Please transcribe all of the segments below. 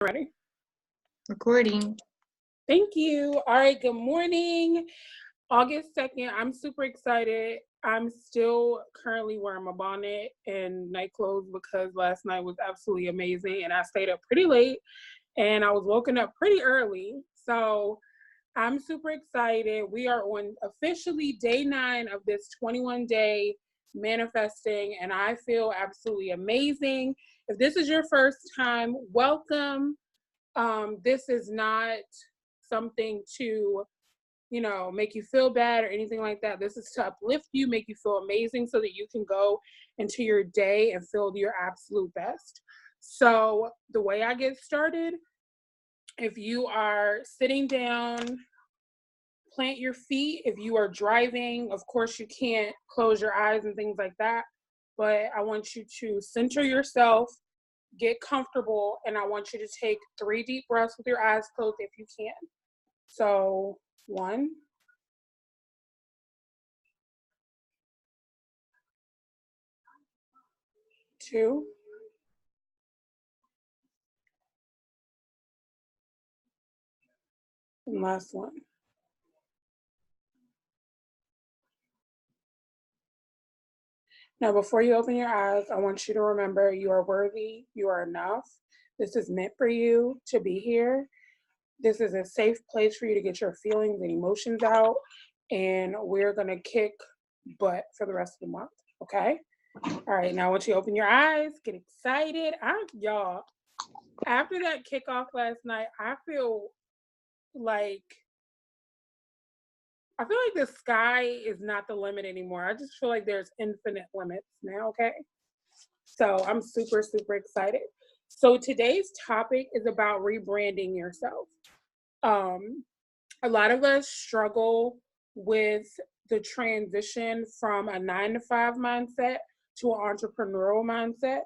Ready? Recording. Thank you. All right, good morning. August 2nd. I'm super excited. I'm still currently wearing my bonnet and night clothes because last night was absolutely amazing and I stayed up pretty late and I was woken up pretty early. So I'm super excited. We are on officially day 9 of this 21-day manifesting and I feel absolutely amazing. If this is your first time, welcome. This is not something to, make you feel bad or anything like that. This is to uplift you, make you feel amazing so that you can go into your day and feel your absolute best. So the way I get started, if you are sitting down, plant your feet. If you are driving, of course you can't close your eyes and things like that, but I want you to center yourself, get comfortable, and I want you to take 3 deep breaths with your eyes closed if you can. So 1, 2, and last one. Now, before you open your eyes, I want you to remember you are worthy, you are enough. This is meant for you to be here. This is a safe place for you to get your feelings and emotions out, and we're going to kick butt for the rest of the month, okay? All right, now once you open your eyes, get excited. Y'all, after that kickoff last night, I feel like the sky is not the limit anymore. I just feel like there's infinite limits now, okay? So I'm super, super excited. So today's topic is about rebranding yourself. A lot of us struggle with the transition from a 9 to 5 mindset to an entrepreneurial mindset.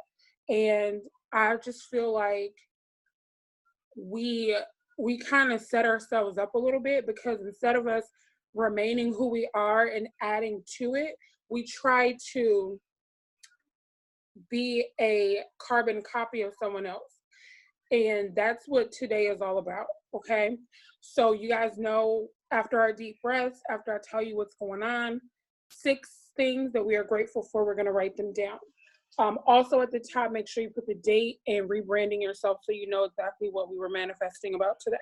And I just feel like we kind of set ourselves up a little bit because instead of us remaining who we are and adding to it, we try to be a carbon copy of someone else. And that's what today is all about, okay? So you guys know, after our deep breaths, after I tell you what's going on, 6 things that we are grateful for, we're going to write them down. Also at the top, make sure you put the date and rebranding yourself so you know exactly what we were manifesting about today.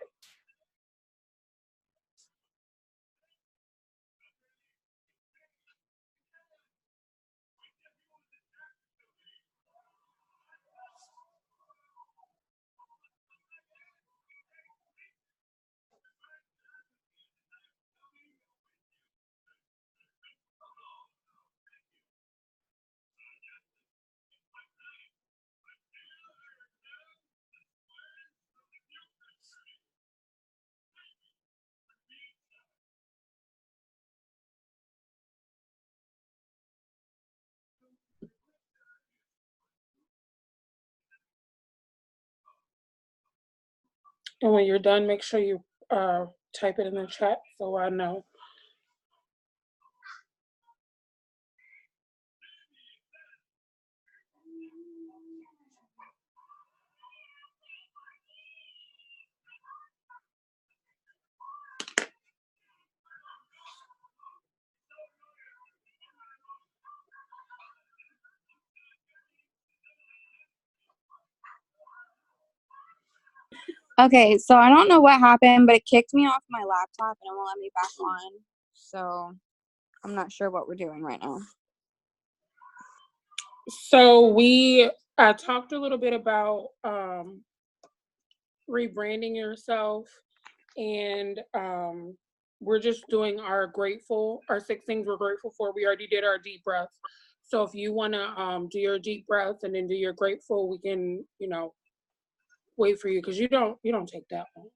And when you're done, make sure you type it in the chat so I know. Okay, so I don't know what happened, but it kicked me off my laptop and it won't let me back on. So I'm not sure what we're doing right now. So I talked a little bit about rebranding yourself, and we're just doing our 6 things we're grateful for. We already did our deep breaths. So if you want to do your deep breaths and then do your grateful, we can, wait for you because you don't take that long.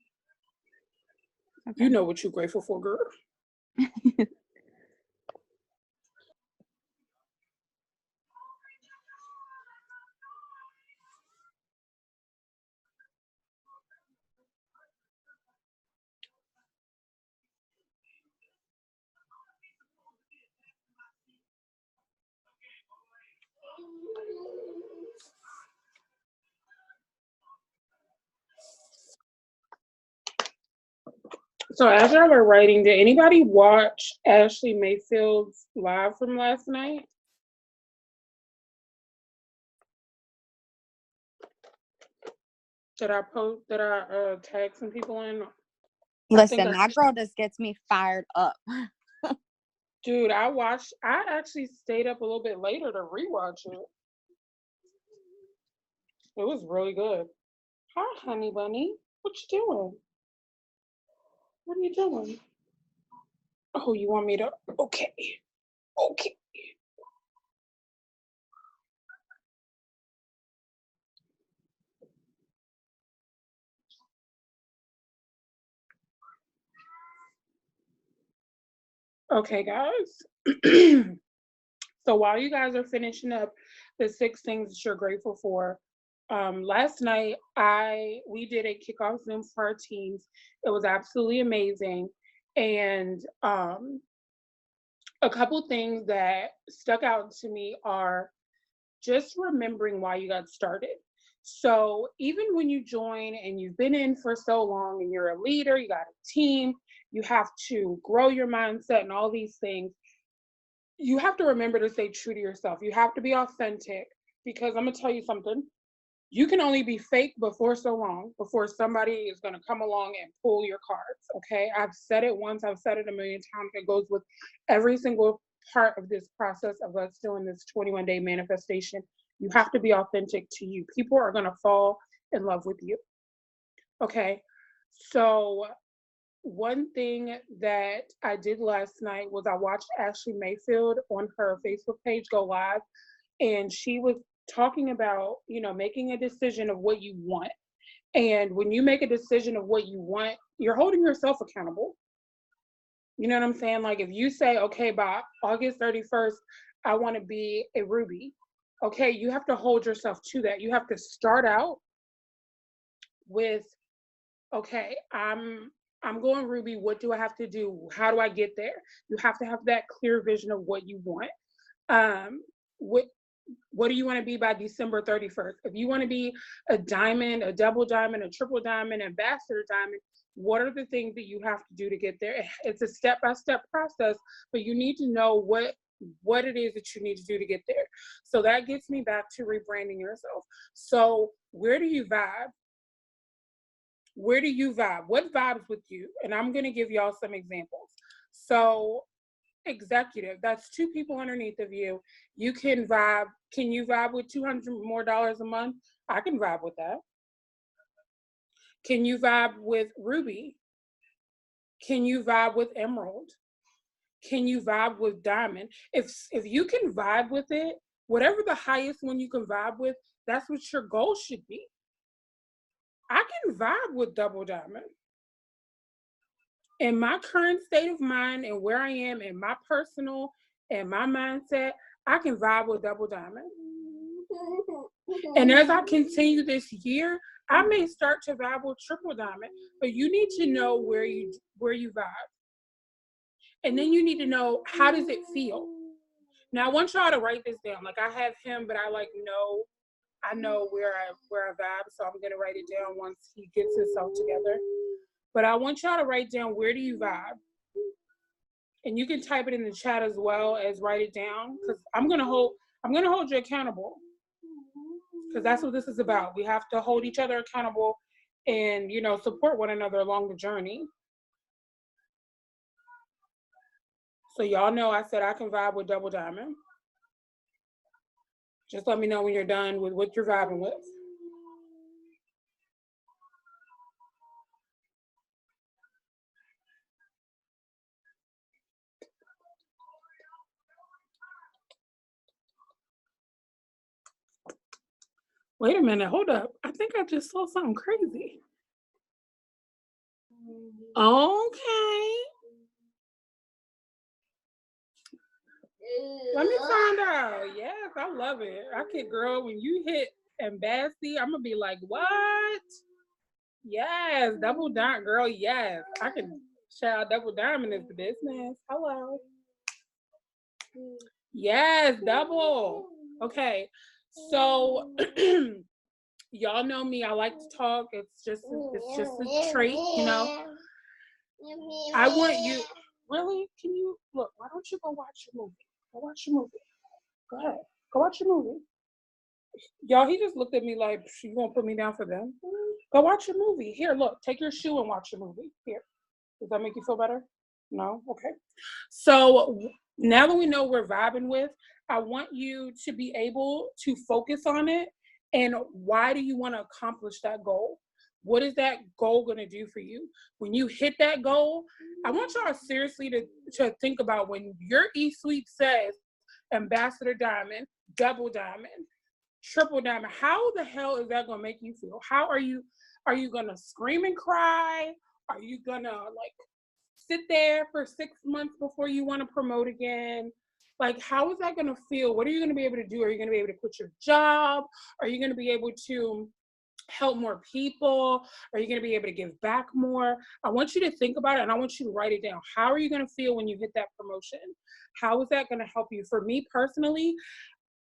Okay. You know what you're grateful for, girl. So as y'all were writing, did anybody watch Ashley Mayfield's live from last night? Did I tag some people in? Listen, that girl just gets me fired up. Dude, I actually stayed up a little bit later to rewatch it. It was really good. Hi, honey bunny. What you doing? What are you doing? Oh, you want me to? Okay. Okay. Okay, guys. So while you guys are finishing up the 6 things that you're grateful for, last night we did a kickoff Zoom for our teams. It was absolutely amazing, and a couple things that stuck out to me are just remembering why you got started. So even when you join and you've been in for so long and you're a leader, you got a team, you have to grow your mindset and all these things. You have to remember to stay true to yourself. You have to be authentic, because I'm gonna tell you something. You can only be fake before so long before somebody is gonna come along and pull your cards. Okay, I've said it once, I've said it a million times. It goes with every single part of this process of us doing this 21-day manifestation. You have to be authentic to you. People are gonna fall in love with you. Okay, so one thing that I did last night was I watched Ashley Mayfield on her Facebook page go live, and she was talking about, making a decision of what you want. And when you make a decision of what you want, you're holding yourself accountable. You know what I'm saying? Like if you say, okay, by August 31st, I want to be a Ruby. Okay, you have to hold yourself to that. You have to start out with, okay, I'm going Ruby. What do I have to do? How do I get there? You have to have that clear vision of what you want. What do you want to be by December 31st? If you want to be a diamond, a double diamond, a triple diamond, ambassador diamond, what are the things that you have to do to get there? It's a step-by-step process, but you need to know what it is that you need to do to get there. So that gets me back to rebranding yourself. So where do you vibe? Where do you vibe? What vibes with you? And I'm going to give y'all some examples. So executive, that's 2 people underneath of you. You can vibe. Can you vibe with $200 more a month? I can vibe with that. Can you vibe with Ruby? Can you vibe with Emerald? Can you vibe with Diamond? If you can vibe with it, whatever the highest one you can vibe with, that's what your goal should be. I can vibe with double diamond. In my current state of mind and where I am in my personal and my mindset, I can vibe with double diamond. And as I continue this year, I may start to vibe with triple diamond, but you need to know where you vibe. And then you need to know, how does it feel? Now I want y'all to write this down. Like I have him, but I know where I vibe, so I'm gonna write it down once he gets himself together. But I want y'all to write down, where do you vibe? And you can type it in the chat as well as write it down, because I'm gonna hold you accountable, because that's what this is about. We have to hold each other accountable and support one another along the journey. So y'all know I said I can vibe with double diamond. Just let me know when you're done with what you're vibing with. Wait a minute, hold up. I think I just saw something crazy. Okay. Let me find out. Yes, I love it. I could, girl, when you hit Embassy, I'm gonna be like, what? Yes, double diamond, girl. Yes, I can. Child, double diamond is the business. Hello. Yes, double. Okay, so y'all know me. I like to talk. It's just a trait, I want you, really? Can you, look, why don't you go watch your movie? Go watch your movie. Go ahead. Go watch your movie. Y'all, he just looked at me like, you gonna put me down for them? Go watch your movie. Here, look, take your shoe and watch your movie. Here. Does that make you feel better? No? Okay. So now that we know we're vibing with, I want you to be able to focus on it. And why do you want to accomplish that goal? What is that goal going to do for you? When you hit that goal, I want y'all seriously to think about when your E-Suite says Ambassador Diamond, Double Diamond, Triple Diamond, how the hell is that going to make you feel? How are you going to scream and cry? Are you going to like sit there for 6 months before you want to promote again? Like, how is that going to feel? What are you going to be able to do? Are you going to be able to quit your job? Are you going to be able to help more people? Are you going to be able to give back more? I want you to think about it, and I want you to write it down. How are you going to feel when you hit that promotion? How is that going to help you? For me personally,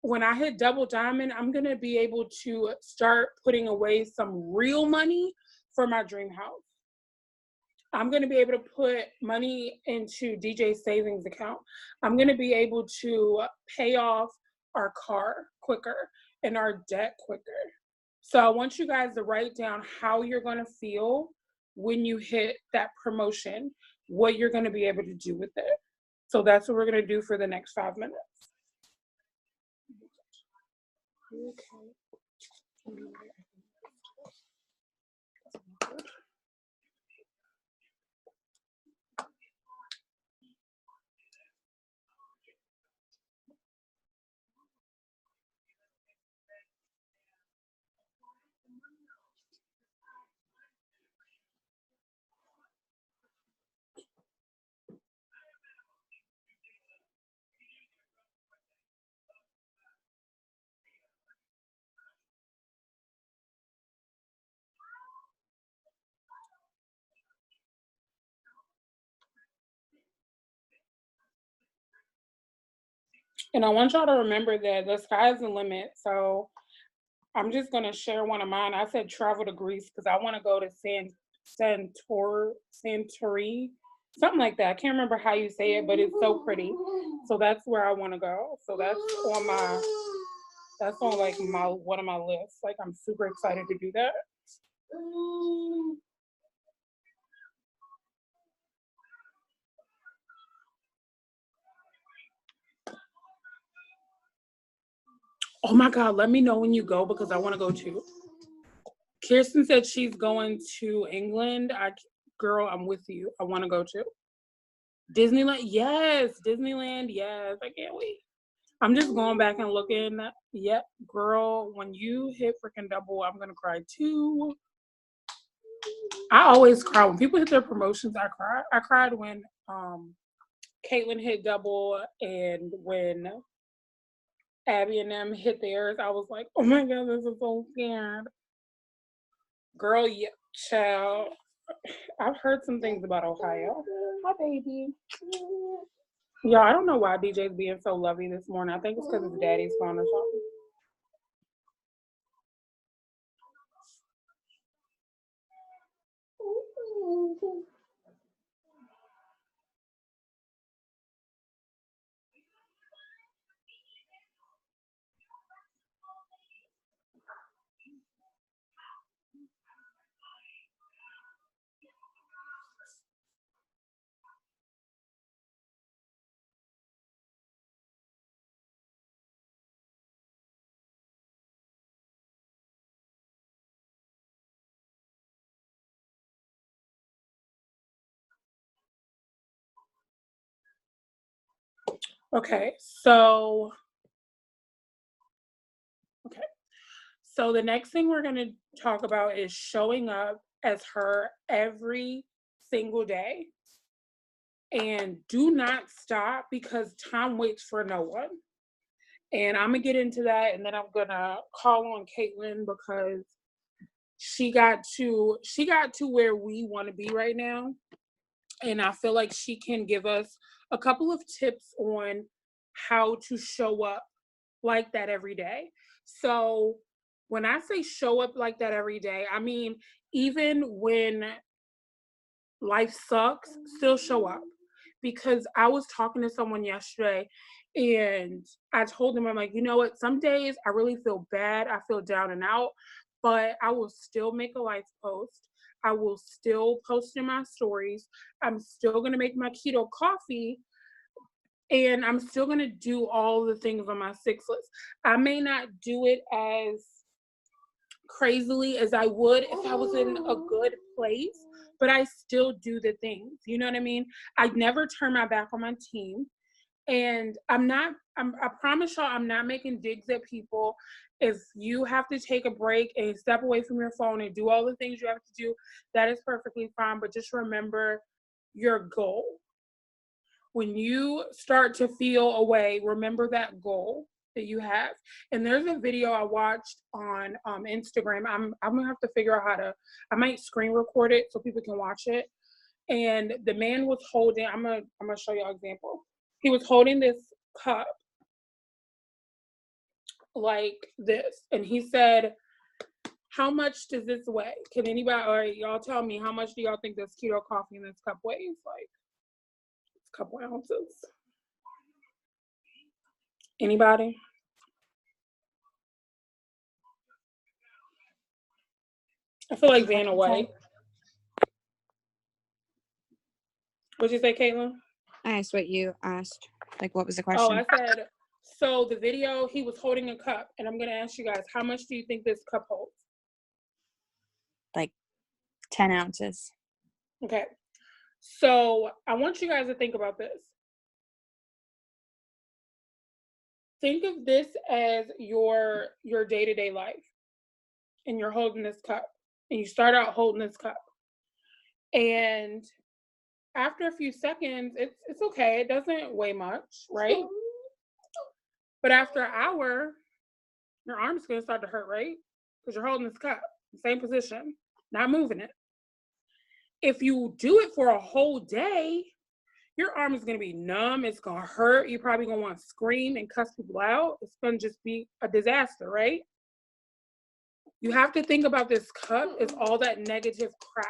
when I hit Double Diamond, I'm going to be able to start putting away some real money for my dream house. I'm going to be able to put money into DJ's savings account. I'm going to be able to pay off our car quicker and our debt quicker. So I want you guys to write down how you're going to feel when you hit that promotion, what you're going to be able to do with it. So that's what we're going to do for the next 5 minutes. Okay. And I want y'all to remember that the sky's the limit. So I'm just going to share one of mine. I said travel to Greece because I want to go to Santorini, something like that. I can't remember how you say it, but it's so pretty. So that's where I want to go. So that's on like one of my lists. Like, I'm super excited to do that. Oh my God, let me know when you go because I want to go too. Kirsten said she's going to England. Girl, I'm with you. I want to go too. Disneyland, yes. Disneyland, yes. I can't wait. I'm just going back and looking. Yep, girl, when you hit freaking double, I'm going to cry too. I always cry. When people hit their promotions, I cry. I cried when Caitlin hit double and when Abby and them hit theirs. I was like, oh my God, this is so scared. Girl, yeah, child. I've heard some things about Ohio. Hi, baby. Yeah, I don't know why DJ's being so lovey this morning. I think it's because his daddy's phone or something. Okay, so the next thing we're going to talk about is showing up as her every single day. And do not stop because time waits for no one. And I'm going to get into that, and then I'm going to call on Caitlin because she got to where we want to be right now. And I feel like she can give us a couple of tips on how to show up like that every day. So when I say show up like that every day, I mean, even when life sucks, still show up. Because I was talking to someone yesterday and I told them, I'm like, you know what? Some days I really feel bad. I feel down and out, but I will still make a life post. I will still post in my stories. I'm still going to make my keto coffee, and I'm still going to do all the things on my 6 list. I may not do it as crazily as I would if I was in a good place, but I still do the things. You know what I mean? I never turn my back on my team. And I promise y'all, I'm not making digs at people. If you have to take a break and step away from your phone and do all the things you have to do, that is perfectly fine. But just remember your goal. When you start to feel away, remember that goal that you have. And there's a video I watched on Instagram. I'm gonna have to figure out how to. I might screen record it so people can watch it. And the man was holding. I'm gonna show you an example. He was holding this cup like this, and he said, "How much does this weigh? Can anybody or y'all tell me how much do y'all think this keto coffee in this cup weighs? Like, it's a couple ounces. Anybody?" I feel like Vanna White. What'd you say, Caitlin? I asked what you asked. Like, what was the Oh, question? I said, so the video, he was holding a cup, and I'm going to ask you guys, how much do you think this cup holds? Like 10 ounces. Okay. So I want you guys to think about this. Think of this as your day-to-day life, and you're holding this cup, and you start out holding this cup. And after a few seconds, it's okay. It doesn't weigh much, right? But after an hour, your arm's going to start to hurt, right? Because you're holding this cup, same position, not moving it. If you do it for a whole day, your arm is going to be numb. It's going to hurt. You're probably going to want to scream and cuss people out. It's going to just be a disaster, right? You have to think about this cup as all that negative crap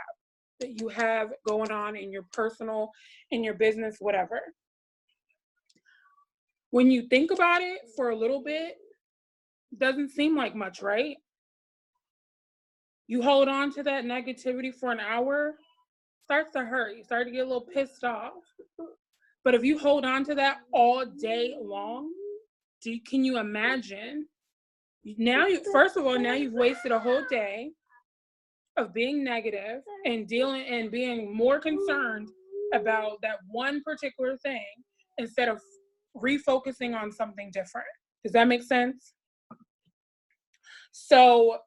that you have going on in your personal, in your business, whatever. When you think about it for a little bit, it doesn't seem like much, right? You hold on to that negativity for an hour, starts to hurt. You start to get a little pissed off. But if you hold on to that all day long, can you imagine? Now, first of all, now you've wasted a whole day of being negative and dealing and being more concerned about that one particular thing instead of refocusing on something different. Does that make sense? So,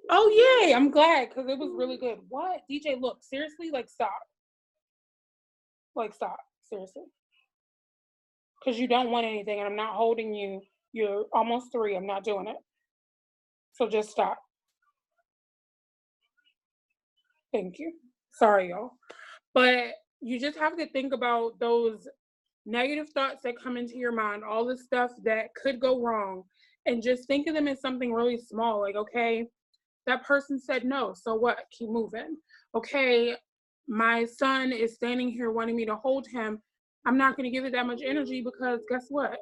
oh yay, I'm glad because it was really good. What? DJ, look, seriously, like stop. Like stop, seriously. Because you don't want anything and I'm not holding you. You're almost 3, I'm not doing it. So just stop. Thank you. Sorry, y'all. But you just have to think about those negative thoughts that come into your mind, all the stuff that could go wrong, and just think of them as something really small. Like, okay, that person said no, so what? Keep moving. Okay, my son is standing here wanting me to hold him. I'm not going to give it that much energy because guess what?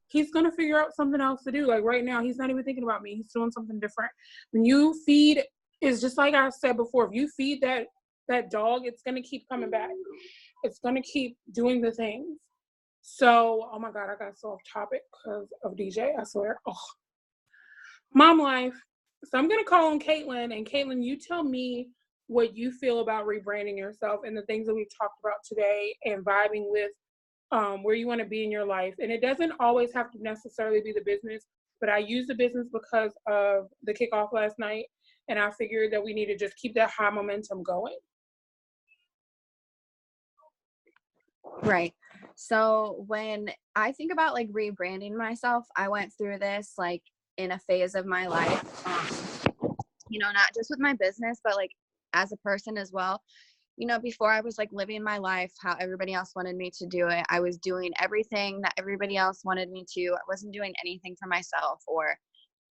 He's going to figure out something else to do. Like right now, he's not even thinking about me. He's doing something different. When you feed, it's just like I said before, if you feed that dog, it's going to keep coming back. It's going to keep doing the things. So, oh my God, I got so off topic because of DJ, I swear. Oh. Mom life. So I'm going to call on Caitlin. And Caitlin, you tell me what you feel about rebranding yourself and the things that we've talked about today and vibing with where you want to be in your life. And it doesn't always have to necessarily be the business, but I use the business because of the kickoff last night. And I figured that we need to just keep that high momentum going. Right. So when I think about like rebranding myself, I went through this like in a phase of my life, not just with my business, but like as a person as well. Before I was like living my life how everybody else wanted me to do it. I was doing everything that everybody else wanted me to. I wasn't doing anything for myself, or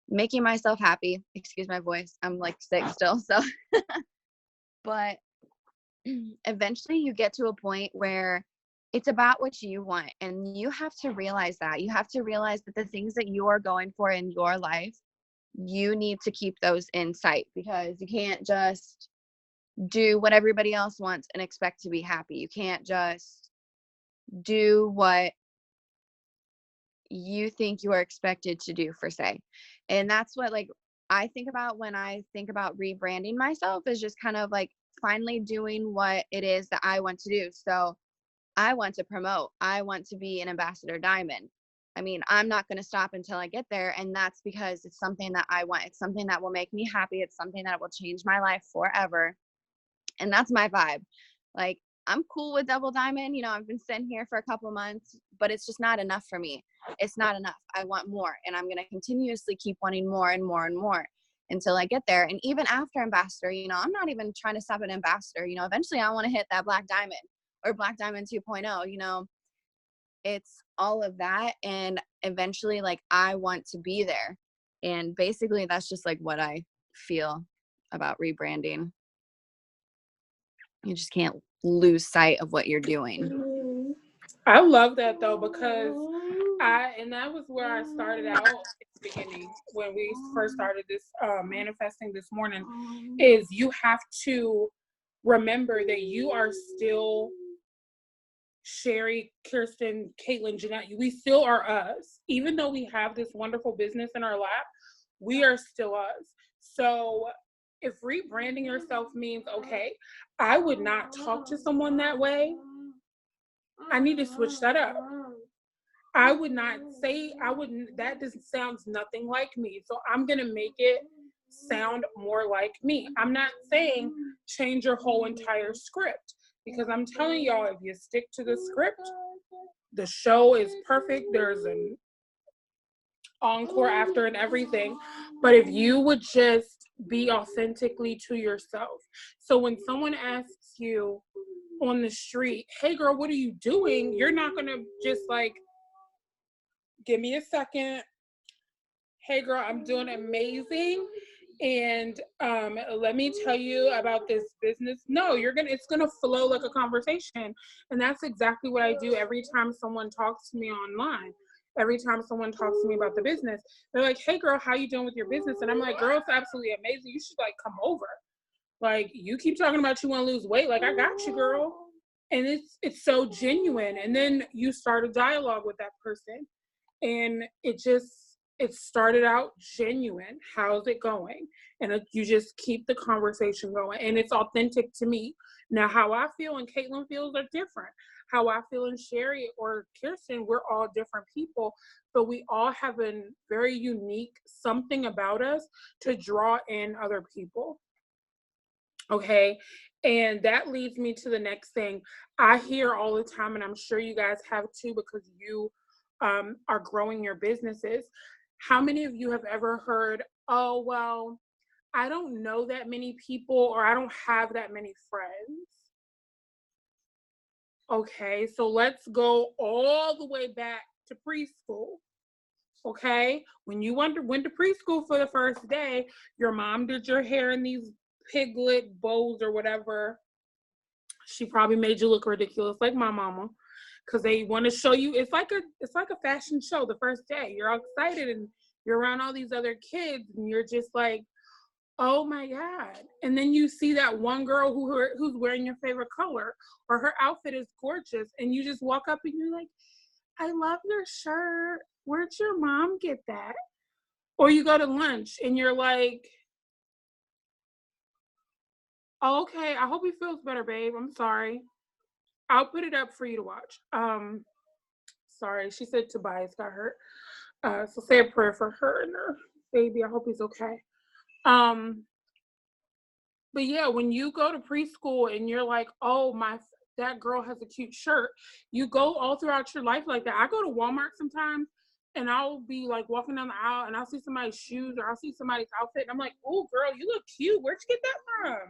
making myself happy. Excuse my voice. I'm like sick still. So, but eventually you get to a point where it's about what you want. And you have to realize that. You have to realize that the things that you are going for in your life, you need to keep those in sight, because you can't just do what everybody else wants and expect to be happy. You can't just do what you think you are expected to do, for say. And that's what, like, I think about when I think about rebranding myself, is just kind of like finally doing what it is that I want to do. So I want to promote, I want to be an ambassador diamond. I mean, I'm not going to stop until I get there. And that's because it's something that I want. It's something that will make me happy. It's something that will change my life forever. And that's my vibe. Like, I'm cool with double diamond. You know, I've been sitting here for a couple months, but it's just not enough for me. It's not enough. I want more. And I'm going to continuously keep wanting more and more and more until I get there. And even after ambassador, you know, I'm not even trying to stop at ambassador. You know, eventually I want to hit that black diamond or black diamond 2.0. You know, it's all of that. And eventually, like, I want to be there. And basically that's just like what I feel about rebranding. You just can't lose sight of what you're doing. I love that though, because and that was where I started out at the beginning when we first started this manifesting this morning, is you have to remember that you are still Sherry, Kirsten, Caitlin, Jeanette. We still are us. Even though we have this wonderful business in our lap, we are still us. So if rebranding yourself means, okay, I would not talk to someone that way, I need to switch that up. I would not say, that just sounds nothing like me. So I'm going to make it sound more like me. I'm not saying change your whole entire script, because I'm telling y'all, if you stick to the script, the show is perfect. There's an encore after and everything. But if you would just be authentically to yourself. So when someone asks you on the street, hey girl, what are you doing? You're not going to just like, give me a second. Hey girl, I'm doing amazing. And let me tell you about this business. No, it's gonna flow like a conversation. And that's exactly what I do every time someone talks to me online. Every time someone talks to me about the business, they're like, hey girl, how you doing with your business? And I'm like, girl, it's absolutely amazing. You should like come over. Like, you keep talking about you want to lose weight. Like, I got you, girl. And it's so genuine. And then you start a dialogue with that person. And it started out genuine. How's it going? And you just keep the conversation going. And it's authentic to me. Now, how I feel and Caitlin feels are different. How I feel and Sherry or Kirsten, we're all different people, but we all have a very unique something about us to draw in other people. Okay. And that leads me to the next thing. I hear all the time, and I'm sure you guys have too, because you are growing your businesses. How many of you have ever heard, oh, well, I don't know that many people, or I don't have that many friends? Okay, so let's go all the way back to preschool. Okay, when you went to preschool for the first day, your mom did your hair in these piglet bows or whatever. She probably made you look ridiculous like my mama, because they want to show you. It's like a fashion show the first day. You're all excited and you're around all these other kids and you're just like, oh my God. And then you see that one girl who's wearing your favorite color, or her outfit is gorgeous, and you just walk up and you're like, I love your shirt. Where'd your mom get that? Or you go to lunch and you're like, oh, okay, I hope he feels better, babe. I'm sorry. I'll put it up for you to watch. Sorry, she said Tobias got hurt. So say a prayer for her and her baby. I hope he's okay. But yeah, when you go to preschool and you're like, oh, that girl has a cute shirt, you go all throughout your life like that. I go to Walmart sometimes and I'll be like walking down the aisle and I'll see somebody's shoes or I'll see somebody's outfit and I'm like, oh girl, you look cute. Where'd you get that from?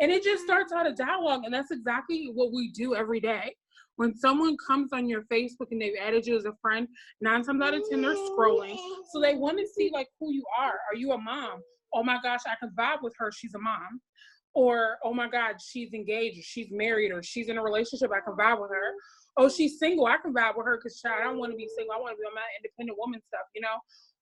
And it just starts out a dialogue, and that's exactly what we do every day. When someone comes on your Facebook and they've added you as a friend, 9 times out of 10 they're scrolling. So they want to see like who you are. Are you a mom? Oh my gosh, I can vibe with her. She's a mom. Or, oh my God, she's engaged, or she's married, or she's in a relationship. I can vibe with her. Oh, she's single. I can vibe with her because I don't want to be single. I want to be on my independent woman stuff, you know?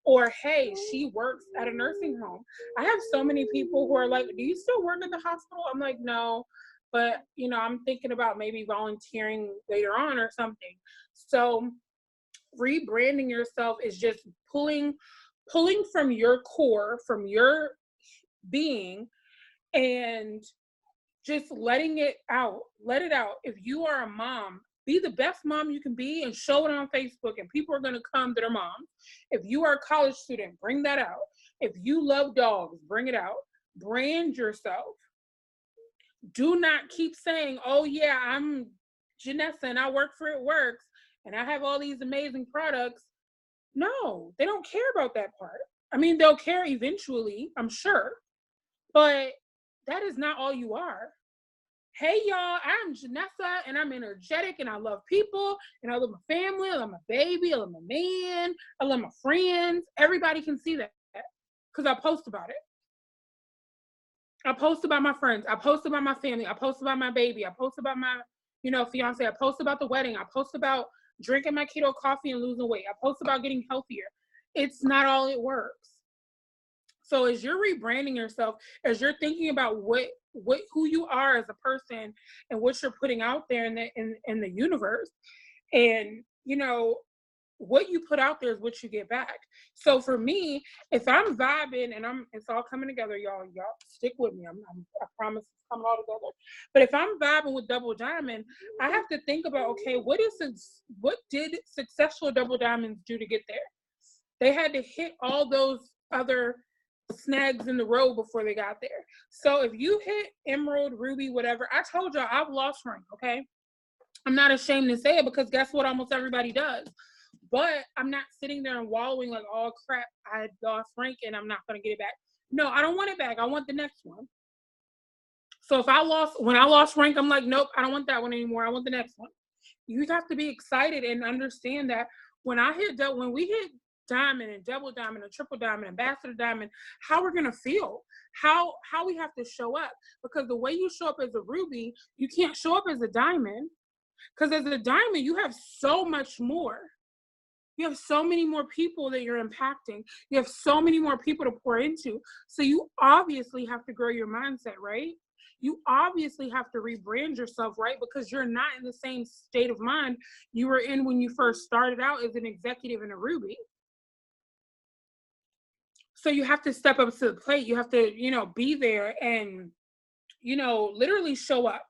Or, hey, she works at a nursing home. I have so many people who are like, do you still work at the hospital? I'm like, no. But, you know, I'm thinking about maybe volunteering later on or something. So rebranding yourself is just pulling from your core, from your being, and just letting it out. Let it out. If you are a mom, be the best mom you can be and show it on Facebook, and people are going to come to their moms. If you are a college student, bring that out. If you love dogs, bring it out. Brand yourself. Do not keep saying, oh yeah, I'm Janessa and I work for It Works and I have all these amazing products. No, they don't care about that part. I mean, they'll care eventually, I'm sure, but that is not all you are. Hey y'all, I'm Janessa and I'm energetic and I love people and I love my family, I love my baby, I love my man, I love my friends. Everybody can see that because I post about it. I post about my friends. I post about my family. I post about my baby. I post about my, fiance. I post about the wedding. I post about drinking my keto coffee and losing weight. I post about getting healthier. It's not all it works. So as you're rebranding yourself, as you're thinking about who you are as a person and what you're putting out there in the universe, and what you put out there is what you get back. So for me, if I'm vibing and it's all coming together, y'all stick with me. I promise it's coming all together. But if I'm vibing with Double Diamond, I have to think about, okay, what did successful Double Diamonds do to get there? They had to hit all those other snags in the road before they got there. So if you hit Emerald, Ruby, whatever, I told y'all I've lost rank, okay? I'm not ashamed to say it because guess what? Almost everybody does. But I'm not sitting there and wallowing like, oh crap, I lost rank and I'm not going to get it back. No, I don't want it back. I want the next one. So when I lost rank, I'm like, nope, I don't want that one anymore. I want the next one. You have to be excited and understand that when we hit diamond and double diamond and triple diamond, ambassador diamond, how we're going to feel, how we have to show up. Because the way you show up as a ruby, you can't show up as a diamond. Because as a diamond, you have so much more. You have so many more people that you're impacting. You have so many more people to pour into. So you obviously have to grow your mindset, right? You obviously have to rebrand yourself, right? Because you're not in the same state of mind you were in when you first started out as an executive in a Ruby. So you have to step up to the plate. You have to, be there and, literally show up.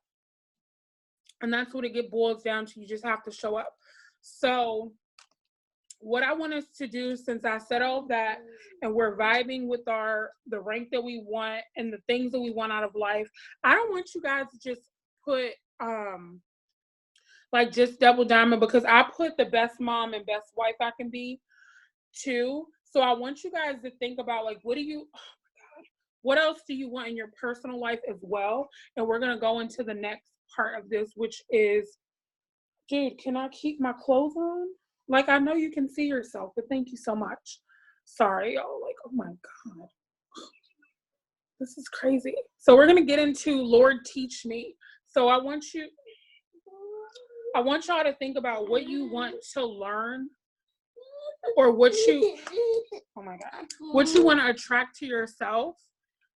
And that's what it boils down to. You just have to show up. So what I want us to do, since I said all that and we're vibing with the rank that we want and the things that we want out of life, I don't want you guys to just put like just double diamond, because I put the best mom and best wife I can be too. So I want you guys to think about like, what else do you want in your personal life as well? And we're going to go into the next part of this, which is, dude, can I keep my clothes on? Like, I know you can see yourself, but thank you so much. Sorry, y'all. Like, oh my God. This is crazy. So we're going to get into Lord Teach Me. So I want y'all to think about what you want to learn, or what you want to attract to yourself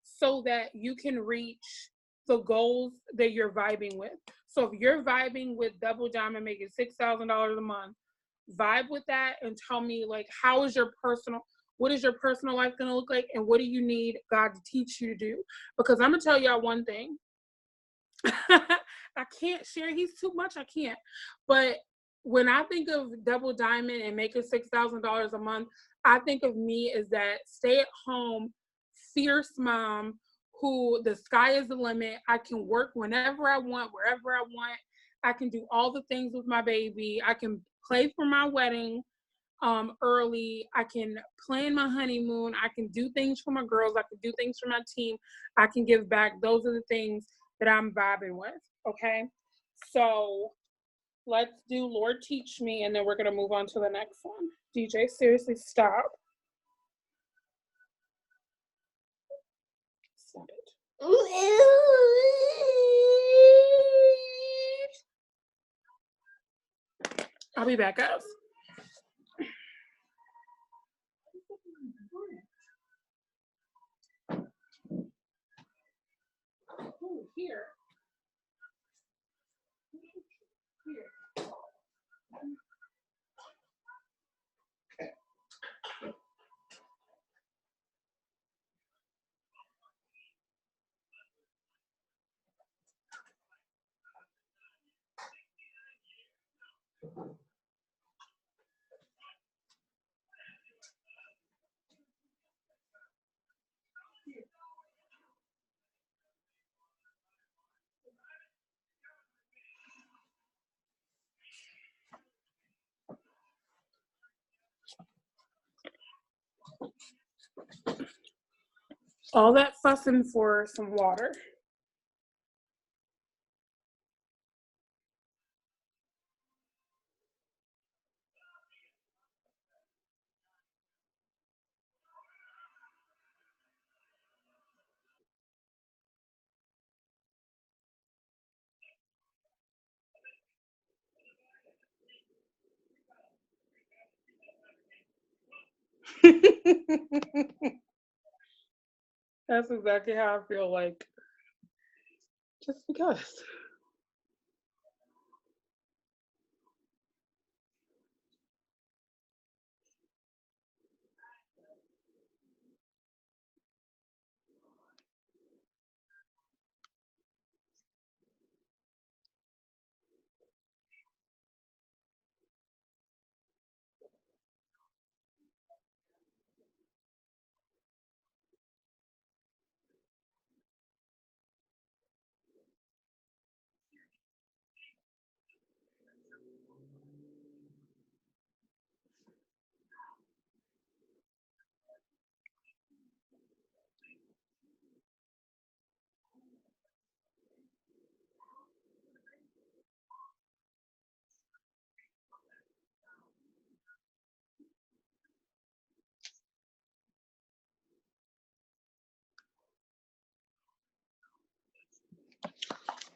so that you can reach the goals that you're vibing with. So if you're vibing with Double Diamond making $6,000 a month, vibe with that and tell me, like, what is your personal life going to look like, and what do you need God to teach you to do? Because I'm going to tell y'all one thing. I can't share. He's too much. I can't. But when I think of Double Diamond and making $6,000 a month, I think of me as that stay-at-home, fierce mom who the sky is the limit. I can work whenever I want, wherever I want. I can do all the things with my baby. I can play for my wedding early. I can plan my honeymoon. I can do things for my girls. I can do things for my team. I can give back. Those are the things that I'm vibing with. Okay. So Let's do Lord Teach Me, and then we're going to move on to the next one. DJ, seriously, stop. Stop it. I'll be back, guys. Ooh, here. Here. All that fussing for some water. That's exactly how I feel like. Just because.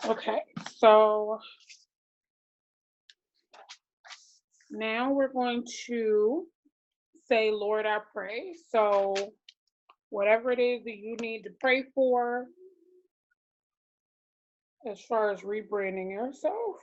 Okay, so now we're going to say, Lord, I pray. So whatever it is that you need to pray for as far as rebranding yourself.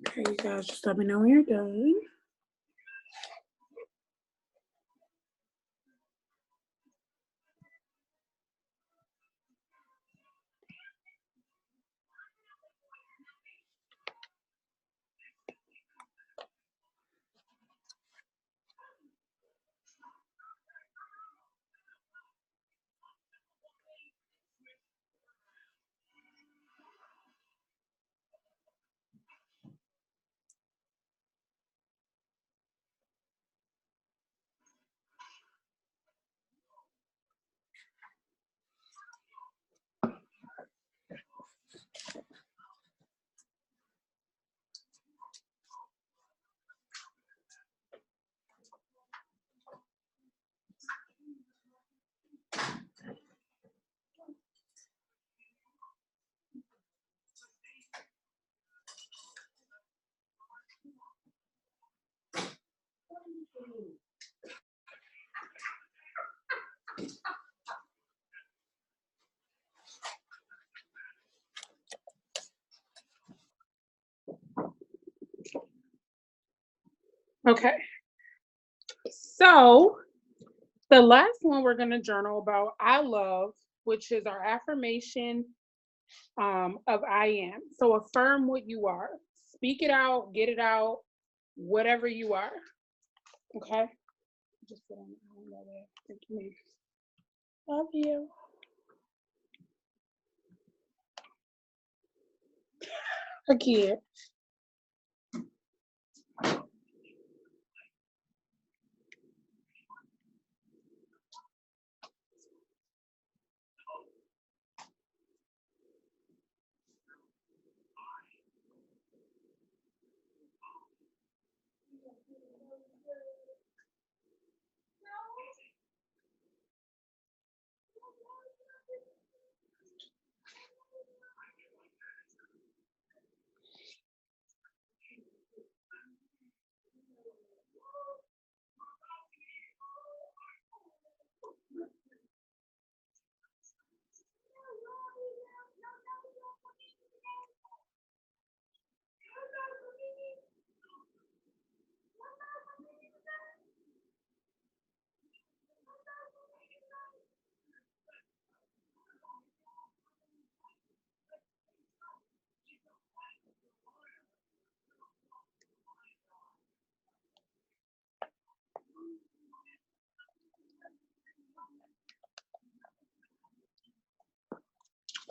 Okay, you guys, just let me know when you're done. Okay. So the last one we're going to journal about I love, which is our affirmation of I am. So affirm what you are. Speak it out, get it out, whatever you are. Okay? Just put on the island over there. Thank you. Love you. Again.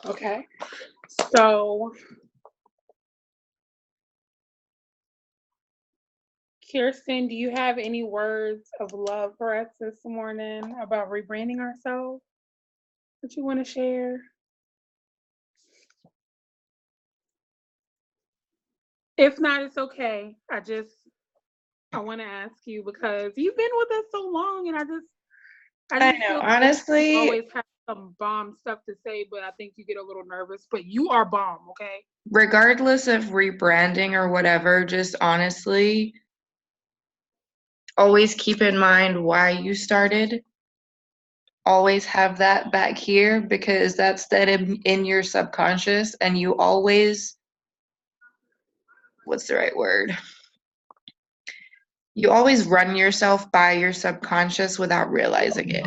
Okay. So, Kirsten, do you have any words of love for us this morning about rebranding ourselves that you want to share? If not, it's okay. I want to ask you because you've been with us so long, and I I just know. feel like you Honestly, always have some bomb stuff to say, but I think you get a little nervous. But you are bomb, okay? regardless of rebranding or whatever, just honestly, always keep in mind why you started. Always have that back here because that's that in your subconscious, and you always, what's the right word? You always run yourself by your subconscious without realizing it.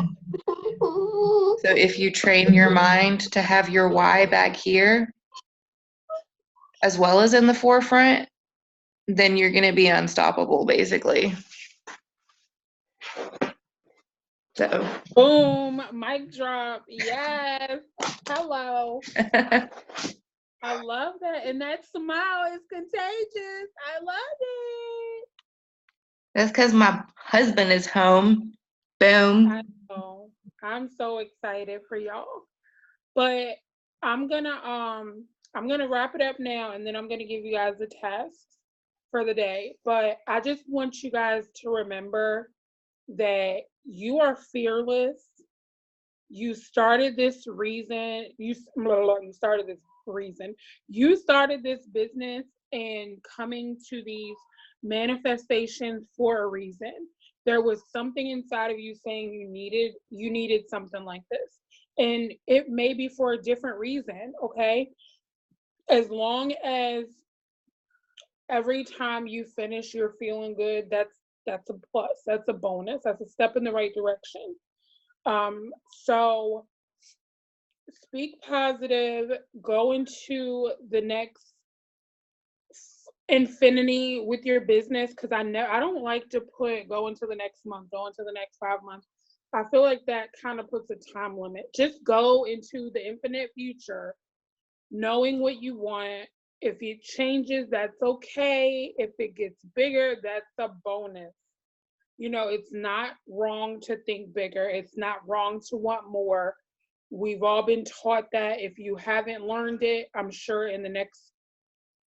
So if you train your mind to have your why back here, as well as in the forefront, then you're going to be unstoppable, basically. So. Boom, mic drop. Yes. Hello. I love that. And that smile is contagious. I love it. That's because my husband is home. Boom. I know. I'm so excited for y'all. But I'm gonna I'm gonna wrap it up now and then I'm gonna give you guys the tasks for the day. But I just want you guys to remember that you are fearless. You started this reason. You started this reason. You started this business and coming to these manifestations for a reason. There was something inside of you saying you needed something like this. And it may be for a different reason, okay? As long as every time you finish you're feeling good, that's a plus. That's a bonus. That's a step in the right direction. So speak positive, go into the next infinity with your business because I don't like to put go into the next month, go into the next 5 months. I feel like that kind of puts a time limit. Just go into the infinite future, knowing what you want. If it changes, that's okay. If it gets bigger, that's a bonus. It's not wrong to think bigger. It's not wrong to want more. We've all been taught that. If you haven't learned it, I'm sure in the next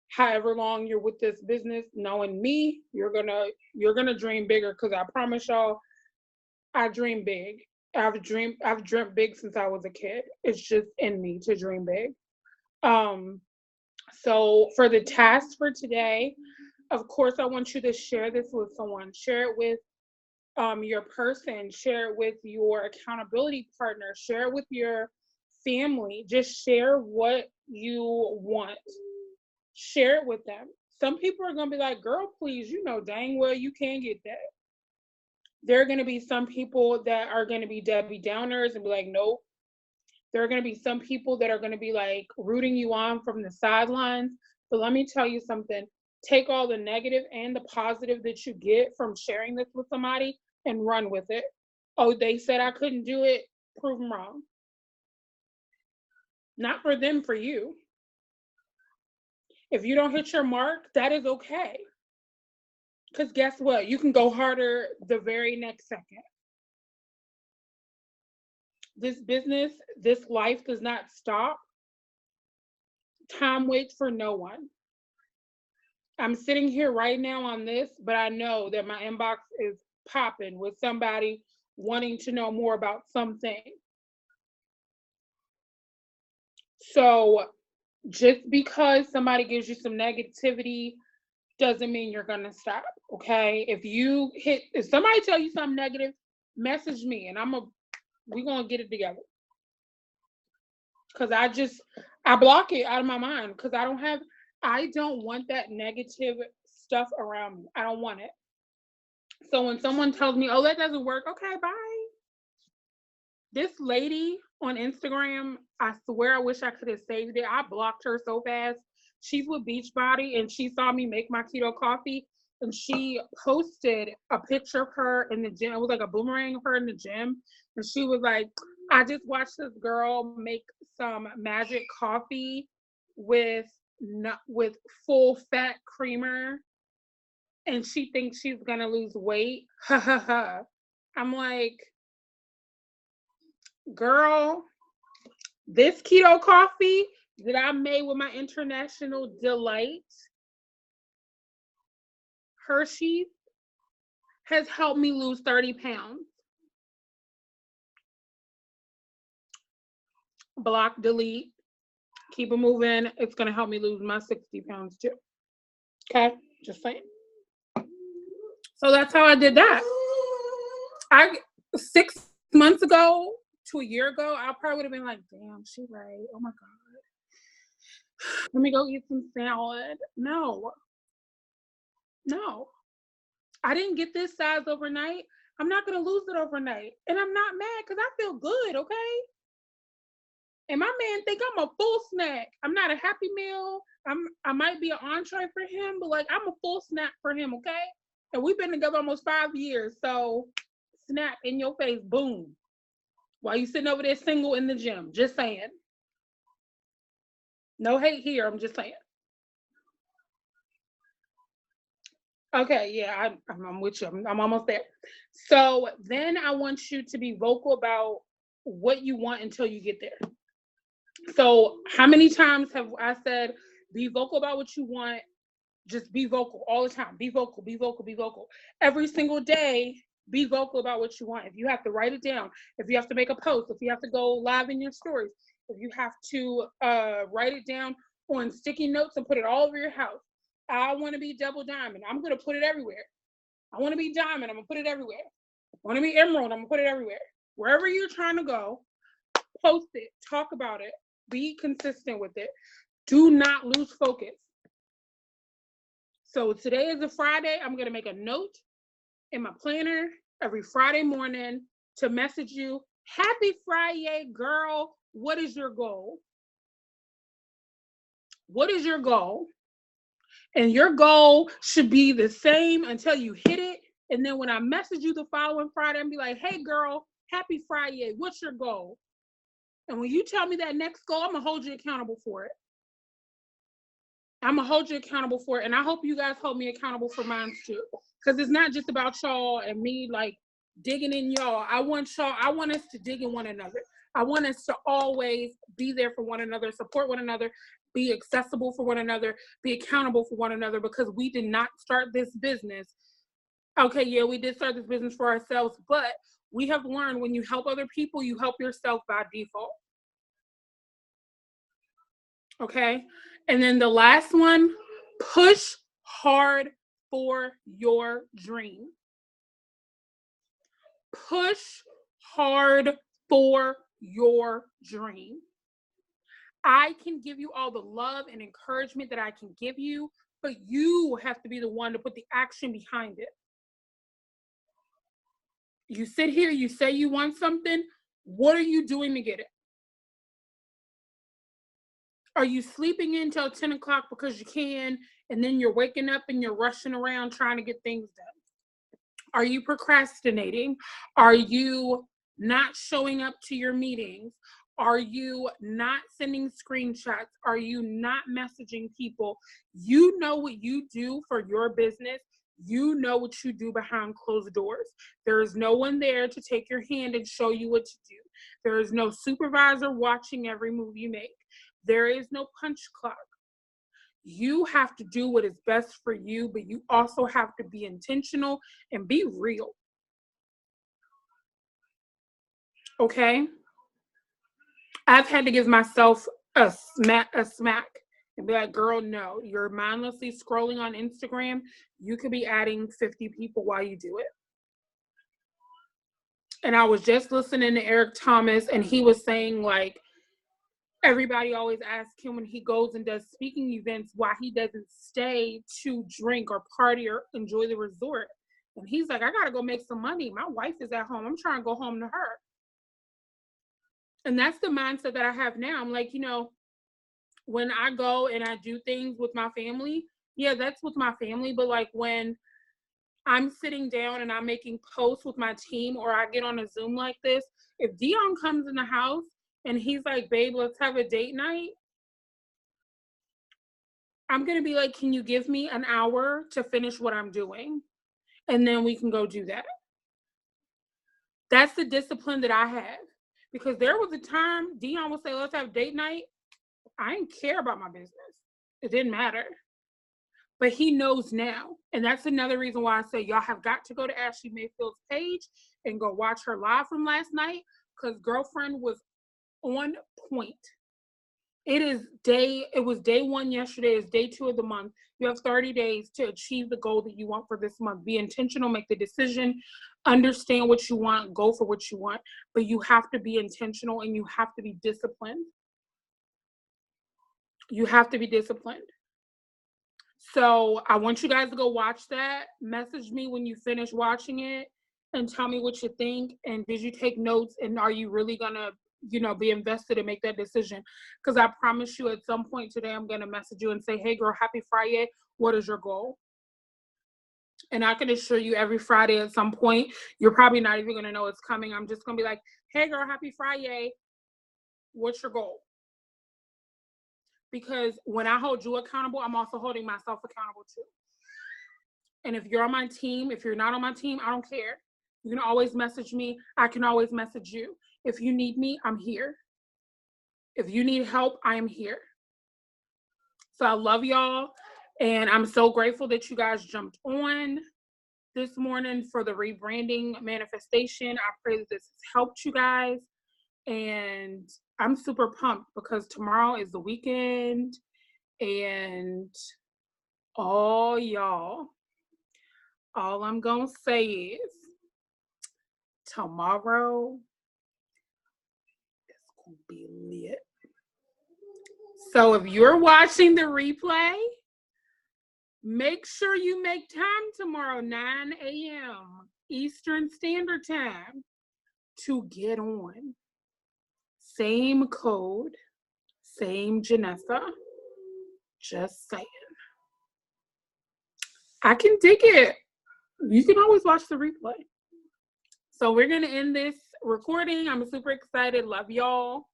however long you're with this business, knowing me, you're gonna dream bigger because I promise y'all, I dream big. I've dreamt big since I was a kid. It's just in me to dream big. Um, so for the task for today, of course, I want you to share this with someone. Share it with your person, share it with your accountability partner, share it with your family. Just share what you want. Share it with them Some people are going to be like, girl, please, you know dang well you can't get that. There are going to be some people that are going to be Debbie Downers and be like, nope. There are going to be some people that are going to be like rooting you on from the sidelines. But let me tell you something. Take all the negative and the positive that you get from sharing this with somebody and run with it. Oh, they said I couldn't do it. Prove them wrong. Not for them, for you. If you don't hit your mark, that is okay. Because guess what? You can go harder the very next second. This business, this life does not stop. Time waits for no one. I'm sitting here right now on this, but I know that my inbox is popping with somebody wanting to know more about something. So just because somebody gives you some negativity doesn't mean you're gonna stop. Okay. If somebody tell you something negative, message me and we're gonna get it together. Cause I block it out of my mind because I don't want that negative stuff around me. I don't want it. So when someone tells me, oh, that doesn't work, okay, bye. This lady on Instagram, I swear I wish I could have saved it. I blocked her so fast. She's with Beachbody and she saw me make my keto coffee and she posted a picture of her in the gym. It was like a boomerang of her in the gym. And she was like, I just watched this girl make some magic coffee with full fat creamer and she thinks she's gonna lose weight. Ha ha ha. I'm like, girl, this keto coffee that I made with my international delight, Hershey's, has helped me lose 30 pounds. Block, delete, keep it moving. It's going to help me lose my 60 pounds too. Okay, just saying. So that's how I did that. 6 months ago to a year ago, I probably would have been like, damn, she right. Oh my God. Let me go eat some salad. No. I didn't get this size overnight. I'm not going to lose it overnight. And I'm not mad because I feel good, okay? And my man think I'm a full snack. I'm not a Happy Meal. I might be an entree for him, but like I'm a full snack for him, okay? And we've been together almost 5 years. So snap in your face, boom. While you sitting over there single in the gym. Just saying. No hate here. I'm just saying. Okay, yeah, I'm with you. I'm almost there. So then I want you to be vocal about what you want until you get there. So how many times have I said, be vocal about what you want? Just be vocal all the time. Be vocal, be vocal, be vocal. Every single day, be vocal about what you want. If you have to write it down, if you have to make a post, if you have to go live in your stories, if you have to write it down on sticky notes and put it all over your house. I want to be double diamond. I'm going to put it everywhere. I want to be diamond. I'm going to put it everywhere. I want to be emerald. I'm going to put it everywhere. Wherever you're trying to go, post it. Talk about it. Be consistent with it. Do not lose focus. So today is a Friday. I'm going to make a note in my planner every Friday morning to message you. Happy Friday, girl. What is your goal? What is your goal? And your goal should be the same until you hit it. And then when I message you the following Friday, I'm be like, hey girl, happy Friday. What's your goal? And when you tell me that next goal, I'm gonna hold you accountable for it. I'm gonna hold you accountable for it. And I hope you guys hold me accountable for mine too. Because it's not just about y'all and me like digging in y'all. I want us to dig in one another. I want us to always be there for one another, support one another, be accessible for one another, be accountable for one another, because we did not start this business. Okay, yeah, we did start this business for ourselves, but we have learned when you help other people, you help yourself by default. Okay, and then the last one, push hard for your dream. Push hard for your dream. I can give you all the love and encouragement that I can give you, but you have to be the one to put the action behind it. You sit here, you say you want something. What are you doing to get it? Are you sleeping in till 10 o'clock because you can, and then you're waking up and you're rushing around trying to get things done? Are you procrastinating? Are you not showing up to your meetings? Are you not sending screenshots? Are you not messaging people? You know what you do for your business. You know what you do behind closed doors. There is no one there to take your hand and show you what to do. There is no supervisor watching every move you make. There is no punch clock. You have to do what is best for you, but you also have to be intentional and be real. Okay? I've had to give myself a smack and be like, girl, no, you're mindlessly scrolling on Instagram. You could be adding 50 people while you do it. And I was just listening to Eric Thomas, and he was saying, like, everybody always asks him when he goes and does speaking events why he doesn't stay to drink or party or enjoy the resort. And he's like, I got to go make some money. My wife is at home. I'm trying to go home to her. And that's the mindset that I have now. I'm like, you know, when I go and I do things with my family, yeah, that's with my family. But like when I'm sitting down and I'm making posts with my team, or I get on a Zoom like this, if Dion comes in the house and he's like, babe, let's have a date night, I'm going to be like, can you give me an hour to finish what I'm doing? And then we can go do that. That's the discipline that I have. Because there was a time Dion would say, let's have date night. I didn't care about my business. It didn't matter. But he knows now. And that's another reason why I say y'all have got to go to Ashley Mayfield's page and go watch her live from last night, because girlfriend was on point. It was day 1 yesterday. It's day 2 of the month. You have 30 days to achieve the goal that you want for this month. Be intentional, make the decision, understand what you want, go for what you want. But you have to be intentional and you have to be disciplined. You have to be disciplined. So I want you guys to go watch that. Message me when you finish watching it and tell me what you think. And did you take notes? And are you really going to, be invested and make that decision? Because I promise you at some point today, I'm going to message you and say, hey, girl, happy Friday. What is your goal? And I can assure you every Friday at some point, you're probably not even going to know it's coming. I'm just going to be like, hey, girl, happy Friday. What's your goal? Because when I hold you accountable, I'm also holding myself accountable too. And if you're on my team, if you're not on my team, I don't care. You can always message me. I can always message you. If you need me, I'm here. If you need help, I am here. So I love y'all. And I'm so grateful that you guys jumped on this morning for the rebranding manifestation. I pray that this has helped you guys. And I'm super pumped because tomorrow is the weekend. And all I'm going to say is tomorrow it's going to be lit. So if you're watching the replay, make sure you make time tomorrow, 9 a.m. Eastern Standard Time, to get on. Same code, same Janessa. Just saying. I can dig it. You can always watch the replay. So we're going to end this recording. I'm super excited. Love y'all.